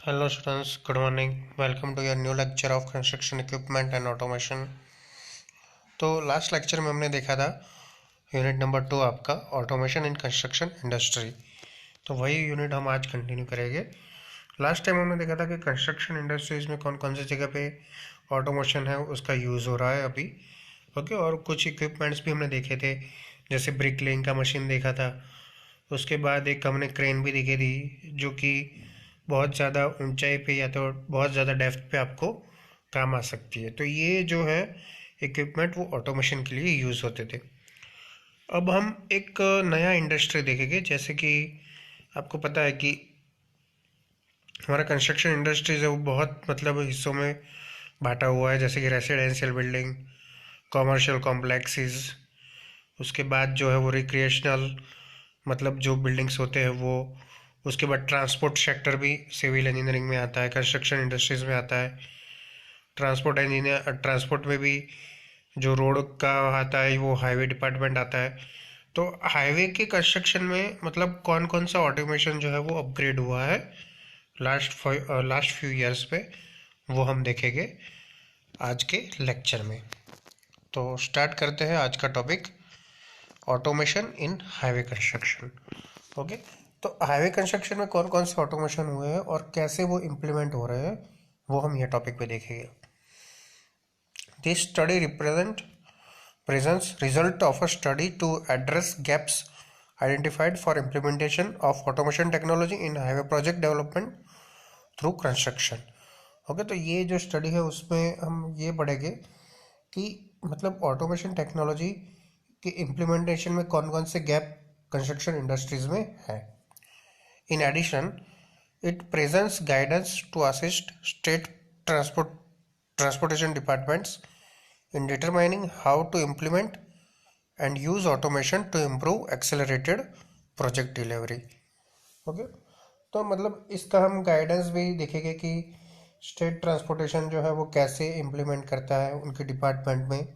Hello students, good morning. Welcome to your new lecture of construction equipment and automation. तो last lecture में हमने देखा था unit number 2 आपका ऑटोमेशन इन कंस्ट्रक्शन इंडस्ट्री। तो वही यूनिट हम आज कंटिन्यू करेंगे। लास्ट टाइम हमने देखा था कि कंस्ट्रक्शन इंडस्ट्रीज में कौन कौन सी जगह पे ऑटोमेशन है उसका यूज़ हो रहा है अभी। ओके, और कुछ इक्विपमेंट्स भी हमने देखे थे, जैसे ब्रिक लेइंग का मशीन देखा था। उसके बाद एक हमने क्रेन भी देखी थी जो कि बहुत ज़्यादा ऊंचाई पे या तो बहुत ज़्यादा डेप्थ पे आपको काम आ सकती है। तो ये जो है इक्विपमेंट वो ऑटोमेशन के लिए यूज़ होते थे। अब हम एक नया इंडस्ट्री देखेंगे, जैसे कि आपको पता है कि हमारा कंस्ट्रक्शन इंडस्ट्रीज है वो बहुत हिस्सों में बांटा हुआ है, जैसे कि रेसिडेंशियल बिल्डिंग, कॉमर्शियल कॉम्प्लेक्सेस, उसके बाद जो है वो रिक्रिएशनल जो बिल्डिंग्स होते हैं वो, उसके बाद ट्रांसपोर्ट सेक्टर भी सिविल इंजीनियरिंग में आता है, कंस्ट्रक्शन इंडस्ट्रीज में आता है। ट्रांसपोर्ट में भी जो रोड का आता है वो हाईवे डिपार्टमेंट आता है। तो हाईवे के कंस्ट्रक्शन में कौन कौन सा ऑटोमेशन जो है वो अपग्रेड हुआ है लास्ट फ्यू ईयर्स पे, वो हम देखेंगे आज के लेक्चर में। तो स्टार्ट करते हैं आज का टॉपिक, ऑटोमेशन इन हाईवे कंस्ट्रक्शन। ओके, तो हाईवे कंस्ट्रक्शन में कौन कौन से ऑटोमेशन हुए हैं और कैसे वो इम्प्लीमेंट हो रहे हैं वो हम ये टॉपिक पे देखेंगे। This study represent presents result of a study to address gaps identified for implementation of automation technology in highway project development through construction। Okay, तो ये जो स्टडी है उसमें हम ये पढ़ेंगे कि ऑटोमेशन टेक्नोलॉजी के इम्प्लीमेंटेशन में कौन कौन से गैप कंस्ट्रक्शन इंडस्ट्रीज में है। In addition, it presents guidance to assist state transportation departments in determining how to implement and use automation to improve accelerated project delivery। Okay, तो इसका हम गाइडेंस भी देखेंगे कि स्टेट ट्रांसपोर्टेशन जो है वो कैसे इम्प्लीमेंट करता है उनके डिपार्टमेंट में,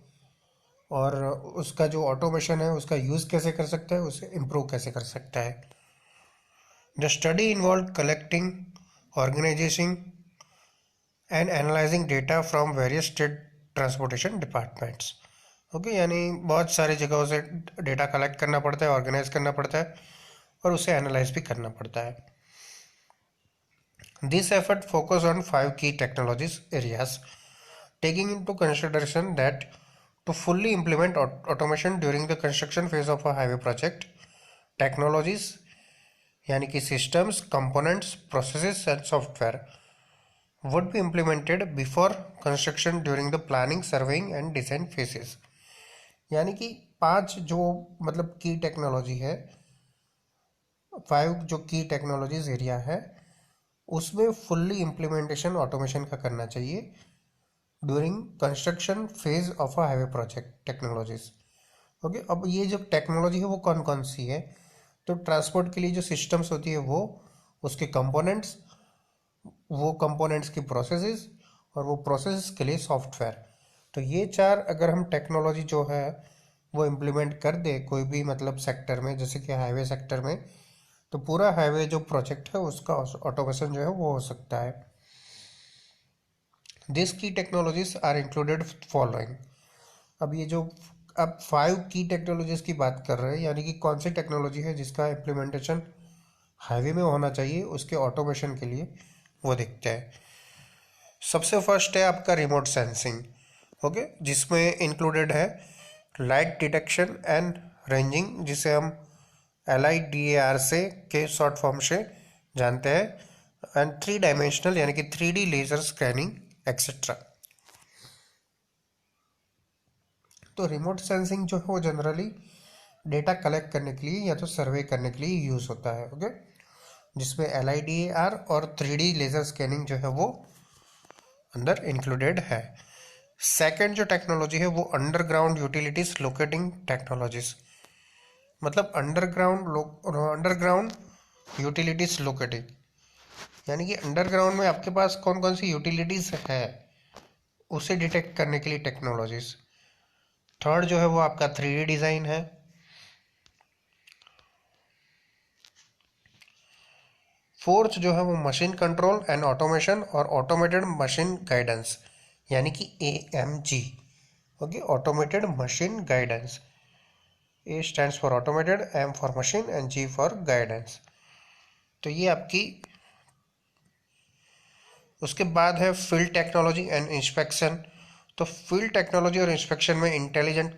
और उसका जो ऑटोमेशन है उसका यूज़ कैसे कर सकता है, उसे इम्प्रूव कैसे कर सकता है। The study involve collecting, organising and analysing data from various state transportation departments. Okay, यानी बहुत सारी जगहों से डेटा कलेक्ट करना पड़ता है, ऑर्गेनाइज करना पड़ता है और उसे एनालाइज भी करना पड़ता है। This effort focus on 5 key technologies areas, taking into consideration that to fully implement automation during the construction phase of a highway project, technologies यानी कि systems, components, processes and software would be implemented before construction during the planning, surveying and design phases। यानी कि 5 जो की technology है, 5 जो की technologies area है उसमें फुल्ली इम्प्लीमेंटेशन ऑटोमेशन का करना चाहिए during construction phase of a highway project technologies. Okay, अब ये जो टेक्नोलॉजी है वो कौन कौन सी है, तो ट्रांसपोर्ट के लिए जो सिस्टम्स होती है वो, उसके कंपोनेंट्स, वो कंपोनेंट्स की प्रोसेसेस और वो प्रोसेस के लिए सॉफ्टवेयर। तो ये 4 अगर हम टेक्नोलॉजी जो है वो इम्प्लीमेंट कर दे कोई भी सेक्टर में, जैसे कि हाईवे सेक्टर में, तो पूरा हाईवे जो प्रोजेक्ट है उसका ऑटोमेशन जो है वो हो सकता है। दिस की टेक्नोलॉजीज आर इंक्लूडेड फॉलोइंग। अब ये जो अब 5 की टेक्नोलॉजीज की बात कर रहे हैं, यानी कि कौन सी टेक्नोलॉजी है जिसका इम्प्लीमेंटेशन हाईवे में होना चाहिए उसके ऑटोमेशन के लिए, वो देखते हैं। सबसे फर्स्ट है आपका रिमोट सेंसिंग। ओके, जिसमें इंक्लूडेड है लाइट डिटेक्शन एंड रेंजिंग, जिसे हम LIDAR से के शॉर्ट फॉर्म से जानते हैं, एंड 3 डायमेंशनल यानी कि 3D लेजर स्कैनिंग एक्सेट्रा। तो रिमोट सेंसिंग जो है वो जनरली डेटा कलेक्ट करने के लिए या तो सर्वे करने के लिए यूज़ होता है। ओके, जिसमें LIDAR और 3D लेजर स्कैनिंग जो है वो अंदर इंक्लूडेड है। सेकेंड जो टेक्नोलॉजी है वो underground utilities locating technologies, underground utilities locating, यानी कि अंडरग्राउंड में आपके पास कौन कौन सी यूटिलिटीज है उसे डिटेक्ट करने के लिए टेक्नोलॉजीज। थर्ड जो है वो आपका 3D डिज़ाइन है। फोर्थ जो है वो मशीन कंट्रोल एंड ऑटोमेशन और ऑटोमेटेड मशीन गाइडेंस, यानी कि AMG। Okay, automated machine guidance. A stands for automated, M for machine and G for guidance. तो ये आपकी, उसके बाद है फील्ड टेक्नोलॉजी एंड इंस्पेक्शन। तो फील्ड टेक्नोलॉजी और इंस्पेक्शन में intelligent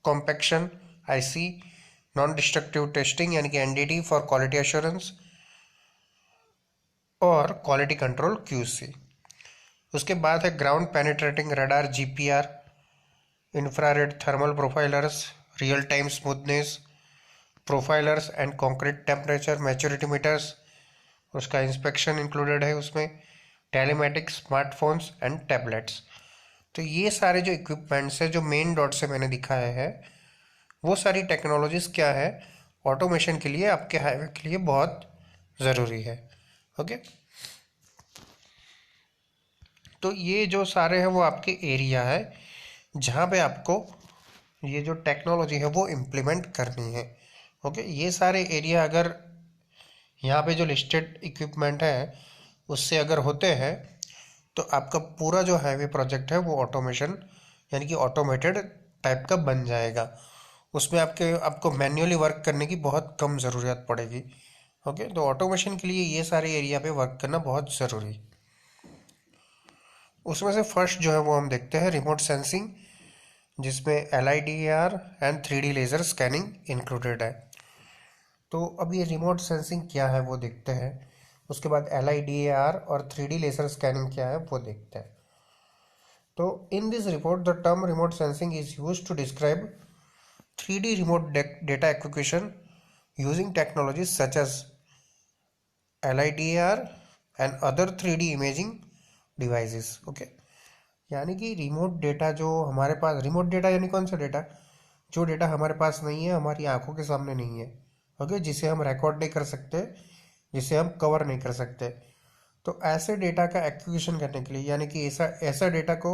compaction, IC, non destructive testing यानी कि NDT फॉर क्वालिटी एश्योरेंस, और क्वालिटी कंट्रोल QC। उसके बाद है ground penetrating radar GPR, infrared thermal profilers, real time smoothness profilers and concrete temperature maturity meters, उसका inspection included है उसमें, telematics, smartphones and tablets. तो ये सारे जो इक्विपमेंट्स है जो मेन डॉट से मैंने दिखाया है, वो सारी टेक्नोलॉजीज क्या है, ऑटोमेशन के लिए, आपके हाईवे के लिए बहुत ज़रूरी है। ओके, तो ये जो सारे हैं वो आपके एरिया है जहाँ पे आपको ये जो टेक्नोलॉजी है वो इम्प्लीमेंट करनी है। ओके, ये सारे एरिया अगर यहाँ पे जो लिस्टेड इक्विपमेंट है उससे अगर होते हैं तो आपका पूरा जो हाईवे प्रोजेक्ट है वो ऑटोमेशन यानी कि ऑटोमेटेड टाइप का बन जाएगा। उसमें आपको मैन्युअली वर्क करने की बहुत कम ज़रूरत पड़ेगी। ओके, तो ऑटोमेशन के लिए ये सारे एरिया पे वर्क करना बहुत ज़रूरी। उसमें से फर्स्ट जो है वो हम देखते हैं रिमोट सेंसिंग, जिसमें LIDAR and 3D laser scanning included है। तो अब ये रिमोट सेंसिंग क्या है वो देखते हैं, उसके बाद LIDAR और 3D लेज़र स्कैनिंग क्या है वो देखते हैं। तो in this report the term remote sensing is used to describe 3D remote data acquisition using technologies such as LIDAR and other 3D imaging devices। Okay, यानी कि रिमोट डेटा जो हमारे पास, रिमोट डेटा यानी कौन सा डेटा, जो data हमारे पास नहीं है, हमारी आंखों के सामने नहीं है। ओके, जिसे हम रिकॉर्ड नहीं कर सकते, जिसे हम कवर नहीं कर सकते। तो ऐसे डेटा का एक्विजिशन करने के लिए, यानी कि ऐसा ऐसा डेटा को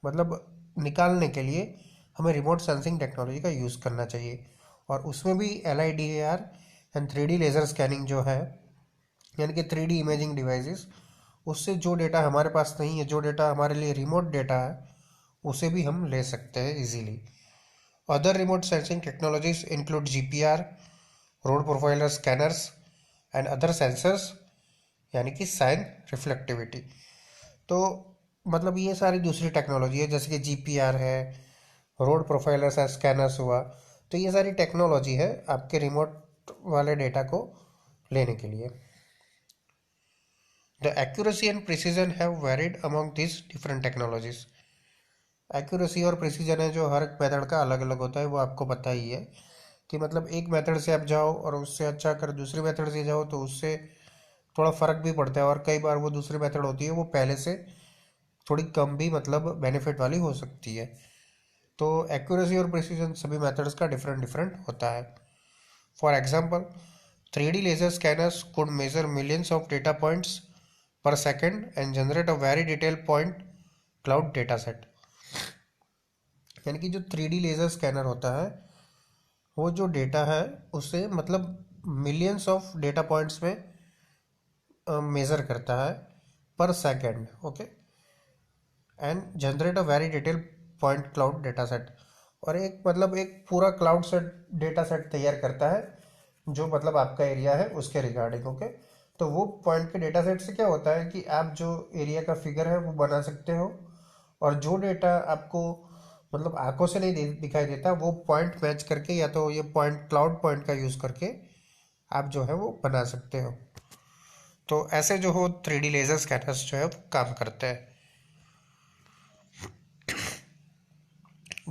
मतलब निकालने के लिए हमें रिमोट सेंसिंग टेक्नोलॉजी का यूज़ करना चाहिए। और उसमें भी LIDAR and 3D laser scanning जो है, यानी कि 3D इमेजिंग डिवाइसेस, उससे जो डेटा हमारे पास नहीं है, जो डेटा हमारे लिए रिमोट डेटा है, उसे भी हम ले सकते हैं easily. Other remote sensing technologies include GPR, road profiler scanners and other sensors, यानी कि साइन रिफ्लेक्टिविटी। तो मतलब ये सारी दूसरी टेक्नोलॉजी है, जैसे कि GPR है, रोड प्रोफाइलर्स है, स्कैनर्स हुआ। तो ये सारी टेक्नोलॉजी है आपके रिमोट वाले डेटा को लेने के लिए। The accuracy and precision have varied among this different technologies. Accuracy और प्रिसीजन है जो हर एक मेथड का अलग अलग होता है, वो आपको पता ही है कि मतलब एक मेथड से आप जाओ और उससे अच्छा कर दूसरी मेथड से जाओ तो उससे थोड़ा फ़र्क भी पड़ता है। और कई बार वो दूसरी मेथड होती है वो पहले से थोड़ी कम भी मतलब बेनिफिट वाली हो सकती है। तो एक्यूरेसी और प्रिसीजन सभी मेथड्स का डिफरेंट डिफरेंट होता है। For example, 3D laser scanners could measure millions of data points per second and generate a very detail point cloud data set. यानी कि जो 3D लेजर स्कैनर होता है वो जो डेटा है उसे मतलब मिलियंस ऑफ डेटा पॉइंट्स में मेज़र करता है पर second. Okay, and generate a very detail point cloud data set, और एक मतलब एक पूरा क्लाउड सेट डेटा सेट तैयार करता है जो मतलब आपका एरिया है उसके रिगार्डिंग। ओके, तो वो पॉइंट के डेटा सेट से क्या होता है कि आप जो एरिया का फिगर है वो बना सकते हो, और जो डेटा आपको मतलब आंखों से नहीं दिखाई देता वो पॉइंट मैच करके, या तो ये पॉइंट क्लाउड पॉइंट का यूज़ करके आप जो है वो बना सकते हो। तो ऐसे जो हो 3D लेजर स्कैनर्स जो है वो काम करते हैं।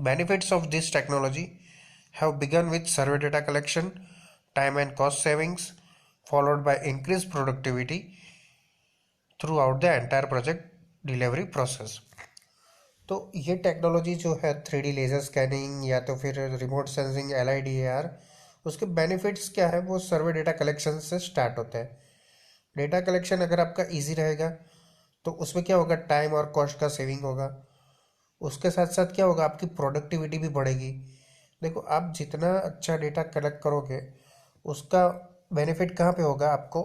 Benefits of this technology have begun with survey data collection, time and cost savings, followed by increased productivity throughout the entire project delivery process। तो ये टेक्नोलॉजी जो है 3D लेज़र स्कैनिंग या तो फिर रिमोट सेंसिंग LIDAR, उसके benefits क्या है, वो सर्वे डेटा कलेक्शन से स्टार्ट होते हैं। डेटा कलेक्शन अगर आपका इजी रहेगा तो उसमें क्या होगा, टाइम और कॉस्ट का सेविंग होगा। उसके साथ साथ क्या होगा, आपकी प्रोडक्टिविटी भी बढ़ेगी। देखो, आप जितना अच्छा डेटा कलेक्ट करोगे उसका बेनिफिट कहाँ पे होगा आपको,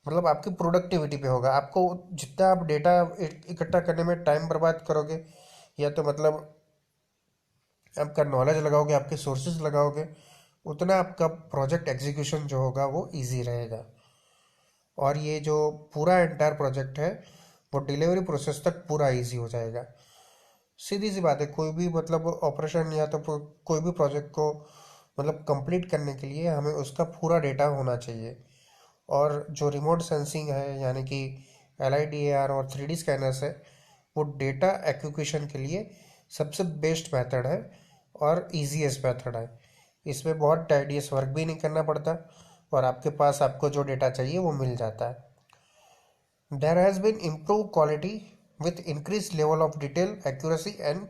मतलब आपकी प्रोडक्टिविटी पे होगा। आपको जितना आप डेटा इकट्ठा करने में टाइम बर्बाद करोगे, या तो मतलब आपका नॉलेज लगाओगे, आपके सोर्सेज लगाओगे, उतना आपका प्रोजेक्ट एग्जीक्यूशन जो होगा वो इजी रहेगा। और ये जो पूरा एंटायर प्रोजेक्ट है वो डिलीवरी प्रोसेस तक पूरा इजी हो जाएगा। सीधी सी बात है, कोई भी मतलब ऑपरेशन या तो कोई भी प्रोजेक्ट को मतलब कंप्लीट करने के लिए हमें उसका पूरा डेटा होना चाहिए। और जो रिमोट सेंसिंग है यानी कि LiDAR और 3D स्कैनर्स है, वो डेटा एक्विजिशन के लिए सबसे बेस्ट मेथड है और ईजीएस्ट मेथड है। इसमें बहुत टाइडियस वर्क भी नहीं करना पड़ता और आपके पास आपको जो डेटा चाहिए वो मिल जाता है। There has been improved quality with increased level of detail, accuracy and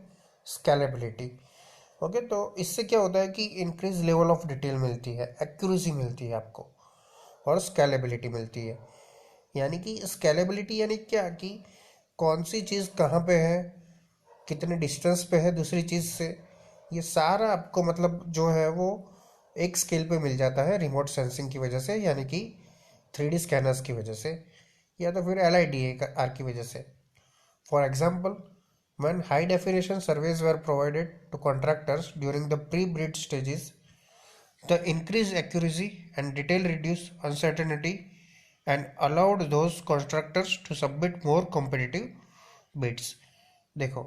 scalability. Okay, तो इससे क्या होता है कि इंक्रीज लेवल ऑफ डिटेल मिलती है, एक्यूरेसी मिलती है आपको, और स्केलेबिलिटी मिलती है। यानी कि स्केलेबिलिटी यानी क्या कि कौन सी चीज़ कहाँ पे है, कितने डिस्टेंस पे है दूसरी चीज़ से, ये सारा आपको मतलब जो है वो एक स्केल पे मिल जाता है रिमोट सेंसिंग की वजह से, यानी कि 3D स्कैनर्स की वजह से, या तो फिर LiDAR की वजह से। For example, when high definition surveys were provided to contractors during the pre-bid stages, the increased accuracy and detail reduced uncertainty and allowed those contractors to submit more competitive bids. देखो,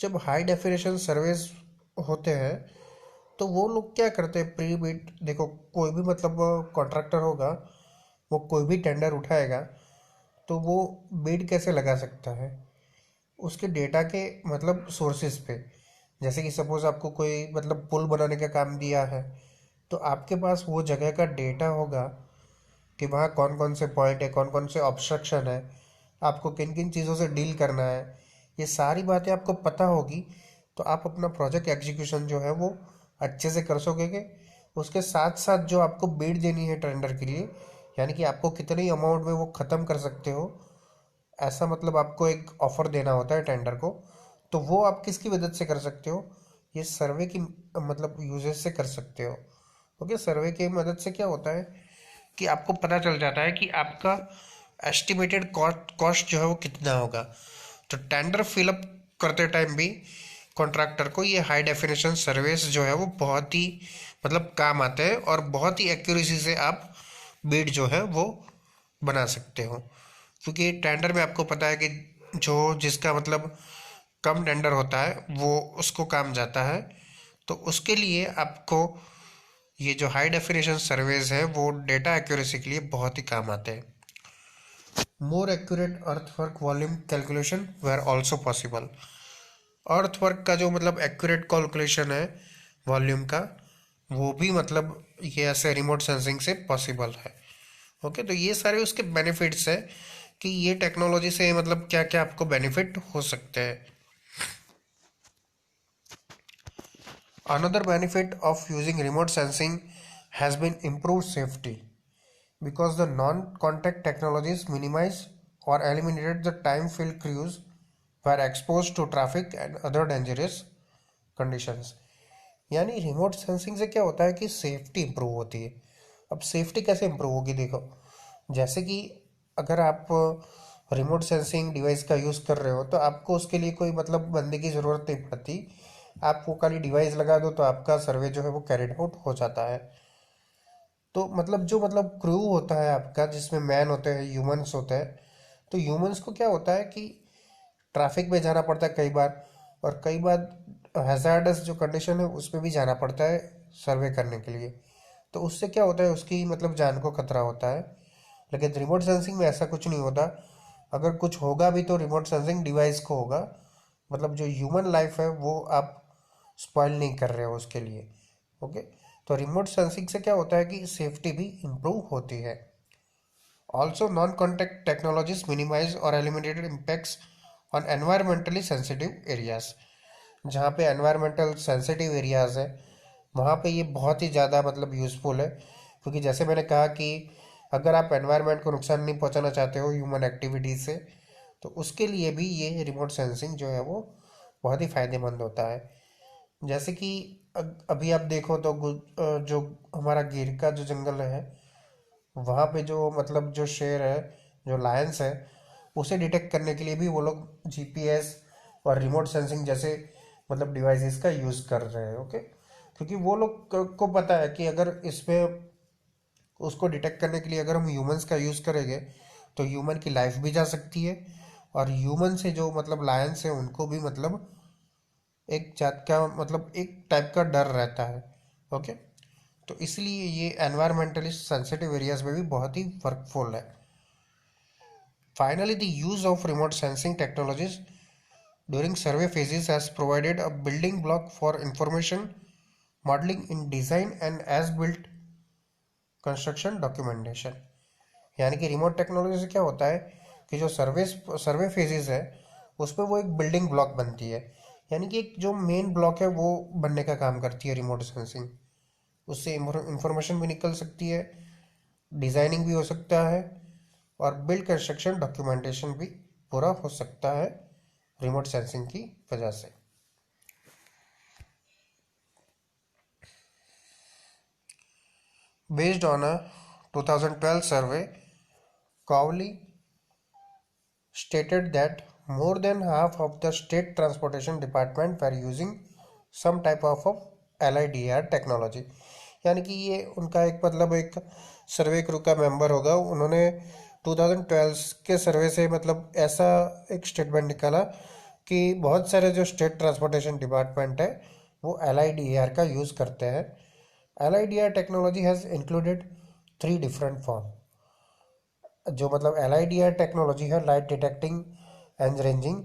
जब high definition Sarves होते हैं तो वो लोग क्या करते हैं, प्री बिड, देखो कोई भी मतलब कॉन्ट्रैक्टर होगा, वो कोई भी टेंडर उठाएगा तो वो बिड कैसे लगा सकता है, उसके डेटा के मतलब सोर्सेज पे। जैसे कि सपोज आपको कोई मतलब पुल बनाने का काम दिया है, तो आपके पास वो जगह का डेटा होगा कि वहाँ कौन कौन से पॉइंट है, कौन कौन से ऑब्स्ट्रक्शन है, आपको किन किन चीज़ों से डील करना है, ये सारी बातें आपको पता होगी। तो आप अपना प्रोजेक्ट एग्जीक्यूशन जो है वो अच्छे से कर सकोगे। उसके साथ साथ जो आपको बिड देनी है टेंडर के लिए, यानी कि आपको कितने अमाउंट में वो ख़त्म कर सकते हो, ऐसा मतलब आपको एक ऑफर देना होता है टेंडर को, तो वो आप किसकी मदद से कर सकते हो, ये सर्वे की मतलब यूजेस से कर सकते हो। ओके, सर्वे की मदद से क्या होता है कि आपको पता चल जाता है कि आपका एस्टिमेटेड कॉस्ट जो है वो कितना होगा। तो टेंडर फिलअप करते टाइम भी कॉन्ट्रैक्टर को ये हाई डेफिनेशन सर्वेस जो है वो बहुत ही मतलब काम आते हैं, और बहुत ही एक्यूरेसी से आप बिड जो है वो बना सकते हो। क्योंकि टेंडर में आपको पता है कि जो जिसका मतलब कम टेंडर होता है वो उसको काम जाता है, तो उसके लिए आपको ये जो हाई डेफिनेशन सर्वेज है वो डेटा एक्यूरेसी के लिए बहुत ही काम आते हैं। More accurate earthwork volume calculation were also possible. Earthwork का जो मतलब एक्यूरेट कैलकुलेशन है वॉल्यूम का, वो भी मतलब ये ऐसे रिमोट सेंसिंग से पॉसिबल है। ओके, तो ये सारे उसके बेनिफिट्स है कि ये टेक्नोलॉजी से मतलब क्या क्या आपको बेनिफिट हो सकते हैं। Another benefit of using remote sensing has been improve safety because the non-contact technologies minimize or eliminated the time field crews were exposed to traffic and other dangerous conditions। यानी remote sensing से क्या होता है कि safety improve होती है। अब safety कैसे इंप्रूव होगी, देखो जैसे कि अगर आप रिमोट सेंसिंग डिवाइस का यूज़ कर रहे हो तो आपको उसके लिए कोई मतलब बंदे की ज़रूरत नहीं पड़ती, आपको खाली डिवाइस लगा दो तो आपका सर्वे जो है वो कैरिड आउट हो जाता है। तो मतलब जो मतलब क्रू होता है आपका, जिसमें मैन होते हैं, ह्यूमंस होते हैं, तो ह्यूमंस को क्या होता है कि ट्रैफिक में जाना पड़ता है कई बार, और कई बार हैजार्डस जो कंडीशन है उसमें भी जाना पड़ता है सर्वे करने के लिए। तो उससे क्या होता है, उसकी मतलब जान को खतरा होता है। लेकिन रिमोट सेंसिंग में ऐसा कुछ नहीं होता। अगर कुछ होगा भी तो रिमोट सेंसिंग डिवाइस को होगा, मतलब जो ह्यूमन लाइफ है वो आप स्पॉइल नहीं कर रहे हो उसके लिए। ओके, तो रिमोट सेंसिंग से क्या होता है कि सेफ्टी भी इम्प्रूव होती है। Also non contact technologies minimise और eliminated impacts on environmentally sensitive areas. जहाँ पे एनवायरमेंटल सेंसिटिव एरियाज है वहाँ पे ये बहुत ही ज़्यादा मतलब यूज़फुल है। क्योंकि जैसे मैंने कहा कि अगर आप एनवायरनमेंट को नुकसान नहीं पहुँचाना चाहते हो ह्यूमन एक्टिविटीज़ से, तो उसके लिए भी ये रिमोट सेंसिंग जो है वो बहुत ही फ़ायदेमंद होता है। जैसे कि अभी आप देखो तो जो हमारा गिर का जो जंगल है वहाँ पे जो मतलब जो शेर है, जो लायंस है, उसे डिटेक्ट करने के लिए भी वो लोग जीपीएस और रिमोट सेंसिंग जैसे मतलब डिवाइसेस का यूज़ कर रहे हैं। ओके, क्योंकि वो लोग को पता है कि अगर इसमें उसको डिटेक्ट करने के लिए अगर हम ह्यूमंस का यूज़ करेंगे तो ह्यूमन की लाइफ भी जा सकती है, और ह्यूमन से जो मतलब लायंस है उनको भी मतलब एक जात का मतलब एक टाइप का डर रहता है। ओके, तो इसलिए ये एनवायरमेंटलिस्ट सेंसिटिव एरियाज में भी बहुत ही वर्कफुल है। Finally the use of remote sensing technologies during survey phases has provided a building block for information modeling in design and as built construction documentation. यानी कि रिमोट टेक्नोलॉजी से क्या होता है कि जो सर्वे फेजेस है उसमें वो एक बिल्डिंग ब्लॉक बनती है, यानी कि एक जो मेन ब्लॉक है वो बनने का काम करती है रिमोट सेंसिंग। उससे इंफॉर्मेशन भी निकल सकती है, डिज़ाइनिंग भी हो सकता है, और बिल्ड कंस्ट्रक्शन डॉक्यूमेंटेशन भी पूरा हो सकता है रिमोट सेंसिंग की वजह से। Based on a 2012 survey, Cowley stated that more than half of the state transportation department were using some type of LIDAR technology। यानी कि ये उनका एक मतलब एक सर्वे क्रू का मेंबर होगा, उन्होंने 2012 के सर्वे से मतलब ऐसा एक स्टेटमेंट निकाला कि बहुत सारे जो स्टेट ट्रांसपोर्टेशन डिपार्टमेंट है वो LIDAR का यूज़ करते हैं। LIDAR technology has included 3 different form. जो मतलब LIDR टेक्नोलॉजी है, लाइट डिटेक्टिंग एंड रेंजिंग,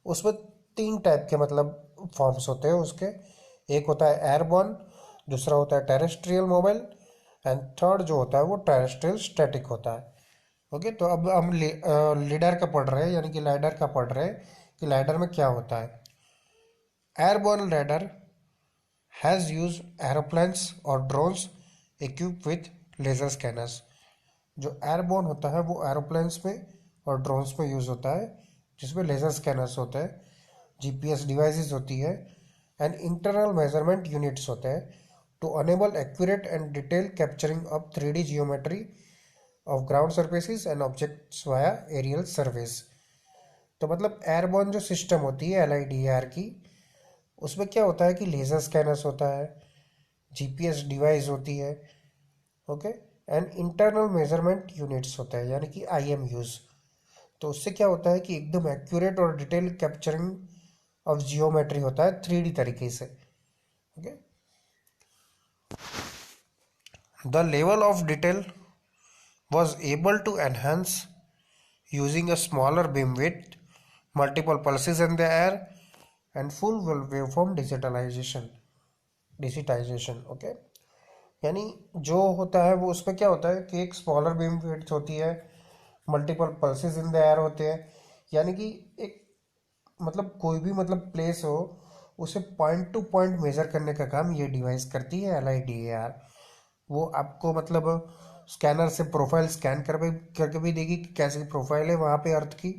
उसमें 3 टाइप के मतलब फॉर्म्स होते हैं उसके। एक होता है एयरबॉर्न, दूसरा होता है टेरेस्ट्रियल मोबाइल, एंड थर्ड जो होता है वो टेरेस्ट्रियल स्टैटिक होता है। ओके, तो अब हम लीडर का पढ़ रहे हैं, यानी कि लाइडर का पढ़ रहे हैं कि लाइडर में क्या होता है। Airborne lidar has use aeroplanes और drones equip with laser scanners. जो एयरबोर्न होता है वो एरोप्लेन्स में और ड्रोन्स में यूज़ होता है, जिसमें लेज़र स्कैनर्स होते हैं, जीपीएस डिवाइसेस होती है, एंड इंटरनल मेजरमेंट यूनिट्स होते हैं to enable accurate and detail capturing of 3D geometry of ground surfaces and objects via aerial surveys. तो मतलब एयरबोर्न जो सिस्टम होती है LIDAR की, उसमें क्या होता है कि लेज़र स्कैनर्स होता है, जीपीएस डिवाइस होती है, okay, and internal measurement units होता है, यानी कि IMUs। तो उससे क्या होता है कि एकदम एक्यूरेट और डिटेल कैप्चरिंग ऑफ जियोमेट्री होता है 3D तरीके से। Okay, the level of detail was able to enhance using a smaller beam width, multiple pulses in the air, and full waveform digitization। Okay, यानी जो होता है वो उसमें क्या होता है कि एक स्मॉलर बीम विड्थ होती है, multiple pulses in the air होते हैं, यानी कि एक मतलब कोई भी मतलब प्लेस हो उसे पॉइंट टू पॉइंट मेजर करने का काम ये डिवाइस करती है LIDAR। वो आपको मतलब स्कैनर से प्रोफाइल स्कैन करके भी देगी कि कैसी प्रोफाइल है वहाँ पे अर्थ की।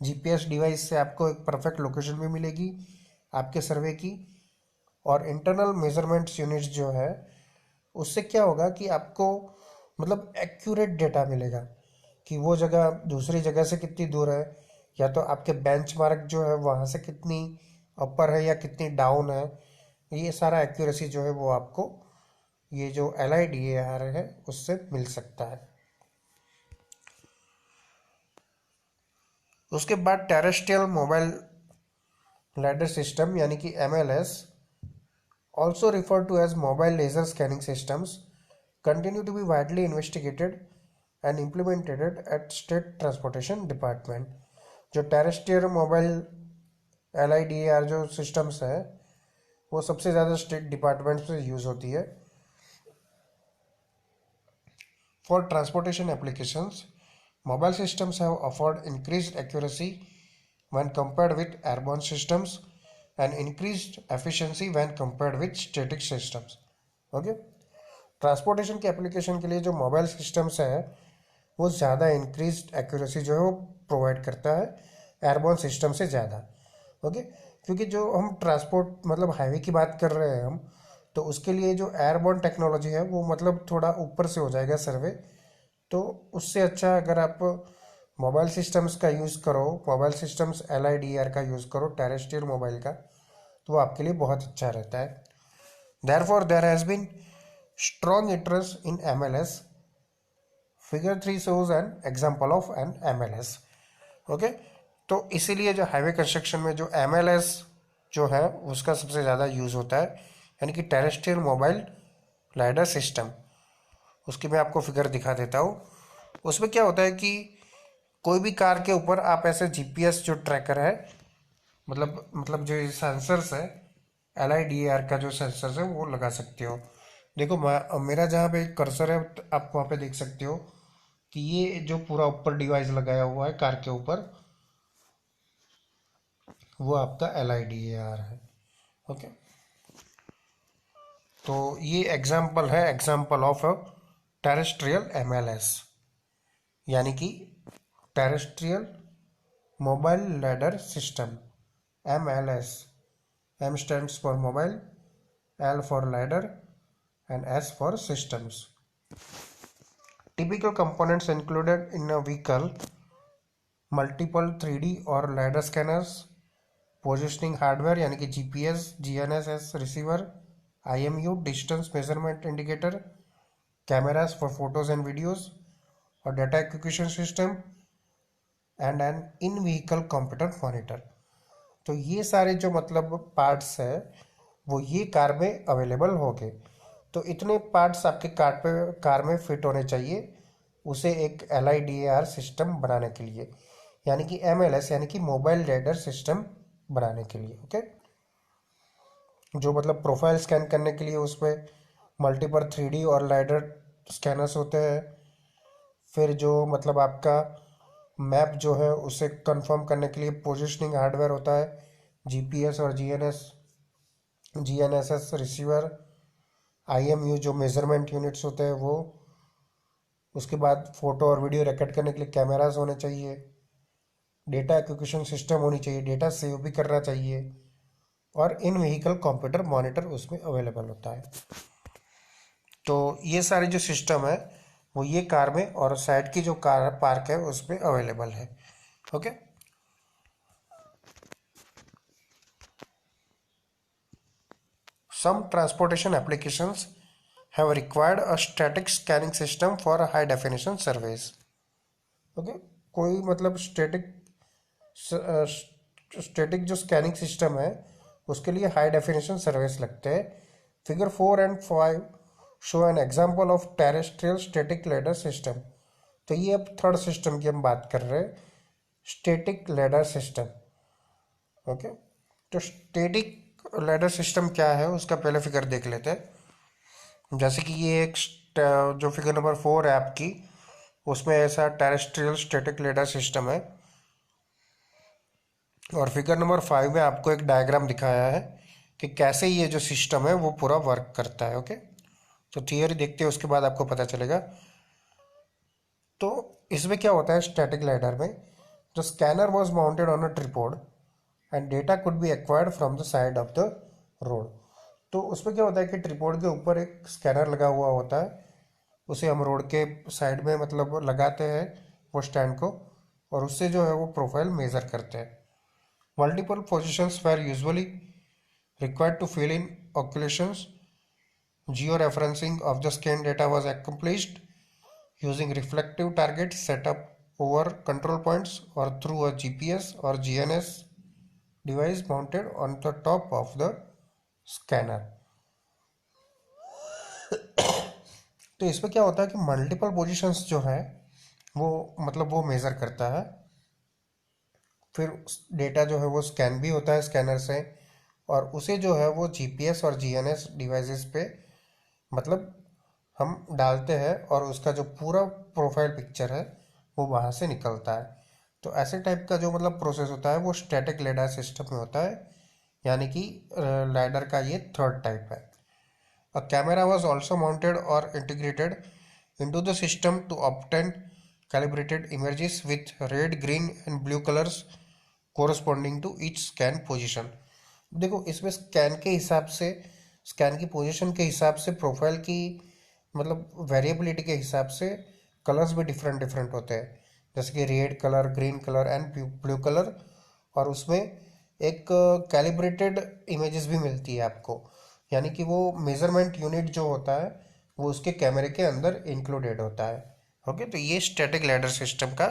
जीपीएस डिवाइस से आपको एक परफेक्ट लोकेशन भी मिलेगी आपके सर्वे की। और इंटरनल मेजरमेंट्स यूनिट्स जो है उससे क्या होगा कि आपको मतलब एक्यूरेट डेटा मिलेगा कि वो जगह दूसरी जगह से कितनी दूर है, या तो आपके बेंचमार्क जो है वहाँ से कितनी अपर है या कितनी डाउन है। ये सारा एक्यूरेसी जो है वो आपको ये जो LIDAR है उससे मिल सकता है। उसके बाद टेरेस्ट्रियल मोबाइल लैडर सिस्टम यानी कि MLS, also referred to as mobile laser scanning systems, continue to be widely investigated and implemented at state transportation department। जो टेरेस्ट्रियल मोबाइल LIDAR जो सिस्टम्स है वो सबसे ज़्यादा स्टेट डिपार्टमेंट्स में यूज़ होती है। For transportation applications, mobile systems have offered increased accuracy when compared with airborne systems and increased efficiency when compared with static systems। Okay, transportation के application के लिए जो मोबाइल सिस्टम्स है वो ज़्यादा इंक्रीज्ड एक्यूरेसी जो है वो प्रोवाइड करता है एयरबोर्न सिस्टम से ज़्यादा। ओके, क्योंकि जो हम ट्रांसपोर्ट मतलब हाईवे की बात कर रहे हैं हम, तो उसके लिए जो एयरबोर्न टेक्नोलॉजी है वो मतलब थोड़ा ऊपर से हो जाएगा सर्वे, तो उससे अच्छा अगर आप मोबाइल सिस्टम्स का यूज़ करो, मोबाइल सिस्टम्स LIDAR का यूज़ करो, टेरेस्ट्रियल मोबाइल का, तो वो आपके लिए बहुत अच्छा रहता है। Therefore there has been strong interest in MLS। Figure 3 shows an example of an MLS। Okay, तो इसीलिए जो हाईवे कंस्ट्रक्शन में जो MLS जो है उसका सबसे ज़्यादा यूज़ होता है, यानी कि टेरेस्ट्रियल मोबाइल लाइडर सिस्टम। उसकी मैं आपको फिगर दिखा देता हूँ। उसमें क्या होता है कि कोई भी कार के ऊपर आप ऐसे GPS जो ट्रैकर है, मतलब जो सेंसर्स है, LIDAR का जो सेंसर्स है वो लगा सकते हो। देखो मेरा जहाँ पे कर्सर है आप वहाँ पे देख सकते हो कि ये जो पूरा ऊपर डिवाइस लगाया हुआ है कार के ऊपर, वो आपका LIDAR है। ओके, तो ये एग्जाम्पल है, एग्जाम्पल ऑफ टेरेस्ट्रियल MLS, यानी कि terrestrial mobile ladder system, MLS। M stands for mobile, L for ladder, and S for systems. Typical components included in a vehicle: multiple 3D और ladder scanners, positioning hardware यानी कि GPS, GNSS receiver, IMU distance measurement indicator, cameras for photos and videos, और data acquisition system, and an in-vehicle computer monitor। तो ये सारे जो मतलब parts है वो ये कार में अवेलेबल होंगे। तो इतने पार्ट्स आपके कार में फिट होने चाहिए उसे एक LIDAR सिस्टम बनाने के लिए, यानी कि MLS यानी कि मोबाइल रेडर सिस्टम बनाने के लिए। ओके, जो मतलब प्रोफाइल स्कैन करने के लिए उसमें मल्टीपल 3D और लाइडर स्कैनर्स होते हैं। फिर जो मतलब आपका मैप जो है उसे कंफर्म करने के लिए पोजिशनिंग हार्डवेयर होता है, GPS और GNSS रिसीवर, IMU जो मेजरमेंट यूनिट्स होते हैं वो। उसके बाद फ़ोटो और वीडियो रिकॉर्ड करने के लिए कैमरास होने चाहिए, डेटा एक्विजिशन सिस्टम होनी चाहिए, डेटा सेव भी करना चाहिए, और इन व्हीकल कंप्यूटर मॉनिटर उसमें अवेलेबल होता है। तो ये सारे जो सिस्टम है वो ये कार में और साइड की जो कार पार्क है उसमें अवेलेबल है। Okay, some transportation applications have required a static scanning system for high definition surveys। Okay, कोई मतलब स्टैटिक जो स्कैनिंग सिस्टम है उसके लिए हाई डेफिनेशन सर्वेस लगते हैं। Figure 4 and 5 show N example of terrestrial static ladder system. तो ये अब थर्ड सिस्टम की हम बात कर रहे हैं, स्टैटिक लेडर सिस्टम। ओके, तो स्टैटिक लेडर सिस्टम क्या है उसका पहले फिगर देख लेते हैं। जैसे कि ये एक जो फिगर नंबर 4 है आपकी, उसमें ऐसा टेरेस्ट्रियल स्टैटिक लेडर सिस्टम है, और फिगर नंबर 5 में आपको एक डायग्राम दिखाया है कि कैसे ये जो सिस्टम है वो पूरा वर्क करता है। ओके, तो थियरी देखते हैं उसके बाद आपको पता चलेगा। तो इसमें क्या होता है स्टैटिक लाइडर में, the scanner was mounted on a tripod and data could be acquired from the side of the road. तो उसमें क्या होता है कि ट्रिपॉड के ऊपर एक स्कैनर लगा हुआ होता है, उसे हम रोड के साइड में मतलब लगाते हैं वो स्टैंड को, और उससे जो है वो प्रोफाइल मेजर करते हैं। Multiple positions were usually required to fill in occultations. Georeferencing of the scan data was accomplished using reflective targets set up over control points or through a GPS or GNS device mounted on the top of the scanner। तो इसमें क्या होता है कि multiple positions जो है वो मतलब वो मेज़र करता है, फिर डेटा जो है वो स्कैन भी होता है स्कैनर से, और उसे जो है वो GPS और GNS डिवाइसेस पे मतलब हम डालते हैं, और उसका जो पूरा प्रोफाइल पिक्चर है वो वहाँ से निकलता है। तो ऐसे टाइप का जो मतलब प्रोसेस होता है वो स्टैटिक लेडर सिस्टम में होता है, यानी कि लाइडर का ये थर्ड टाइप है। A camera was also mounted और integrated into the system to obtain calibrated images with red, green and blue colors corresponding to each scan position। देखो इसमें स्कैन के हिसाब से, स्कैन की पोजीशन के हिसाब से, प्रोफाइल की मतलब वेरिएबिलिटी के हिसाब से कलर्स भी डिफरेंट डिफरेंट होते हैं, जैसे कि red colour, green colour and blue colour. और उसमें एक कैलिब्रेटेड इमेजेस भी मिलती है आपको, यानी कि वो मेजरमेंट यूनिट जो होता है वो उसके कैमरे के अंदर इंक्लूडेड होता है। ओके, तो ये स्टैटिक लैडर सिस्टम का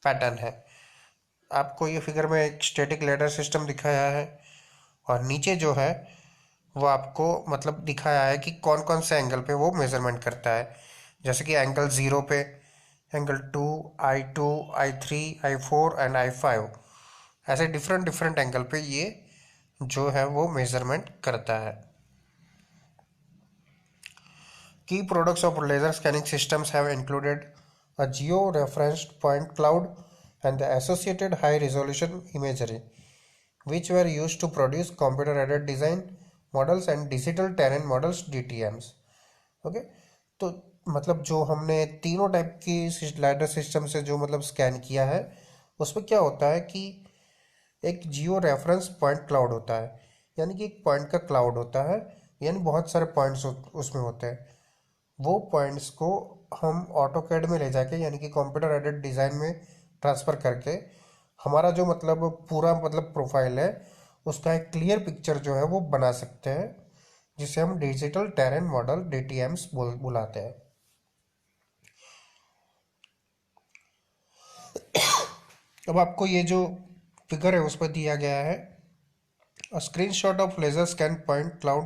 पैटर्न है। आपको ये फिगर में एक स्टैटिक लैडर सिस्टम दिखाया है, और नीचे जो है वो आपको मतलब दिखाया है कि कौन कौन से एंगल पे वो मेजरमेंट करता है। जैसे कि एंगल 0 पे, angle 2, I2, I3, I4 and I5, ऐसे डिफरेंट डिफरेंट एंगल पे ये जो है वो मेजरमेंट करता है। Key products of laser scanning systems have included a geo referenced point cloud and the associated high resolution imagery which were used to produce computer aided design models and digital terrain models DTMs। Okay, तो मतलब जो हमने तीनों type की lidar system से जो मतलब scan किया है, उसमें क्या होता है कि एक जियो रेफरेंस पॉइंट क्लाउड होता है, यानी कि एक पॉइंट का क्लाउड होता है, यानी बहुत सारे पॉइंट्स उसमें होते हैं। वो पॉइंट्स को हम ऑटोकैड में ले जाके, यानी कि कंप्यूटर एडेड डिज़ाइन में ट्रांसफ़र करके हमारा जो मतलब पूरा मतलब प्रोफाइल है उसका एक क्लियर पिक्चर जो है वो बना सकते हैं, जिसे हम डिजिटल टेरेन मॉडल DTMs बुलाते हैं। अब आपको ये जो फिगर है उस पर दिया गया है, a screenshot of laser scan point cloud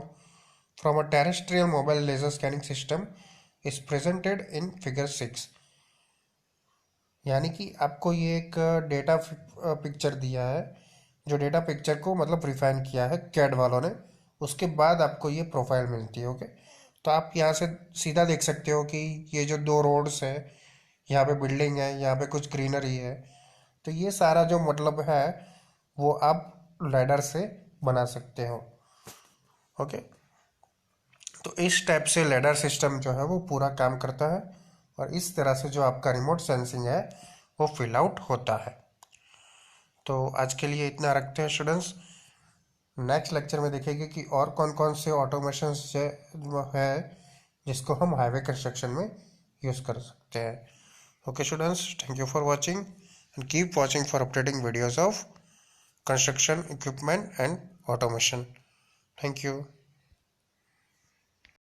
from a terrestrial mobile laser scanning system is presented in figure 6। यानी कि आपको ये एक डेटा पिक्चर दिया है, जो डेटा पिक्चर को मतलब रिफाइन किया है कैड वालों ने, उसके बाद आपको ये प्रोफाइल मिलती है। ओके, तो आप यहाँ से सीधा देख सकते हो कि ये जो दो रोड्स है, यहाँ पे बिल्डिंग है, यहाँ पे कुछ ग्रीनरी है, तो ये सारा जो मतलब है वो आप लैडर से बना सकते हो। ओके, तो इस टाइप से लैडर सिस्टम जो है वो पूरा काम करता है, और इस तरह से जो आपका रिमोट सेंसिंग है वो फिल आउट होता है। तो आज के लिए इतना रखते हैं स्टूडेंट्स। नेक्स्ट लेक्चर में देखेंगे कि और कौन कौन से ऑटोमेशन है जिसको हम हाईवे कंस्ट्रक्शन में यूज़ कर सकते हैं। Okay students, thank you for watching and keep watching for updating videos of construction equipment and automation. Thank you.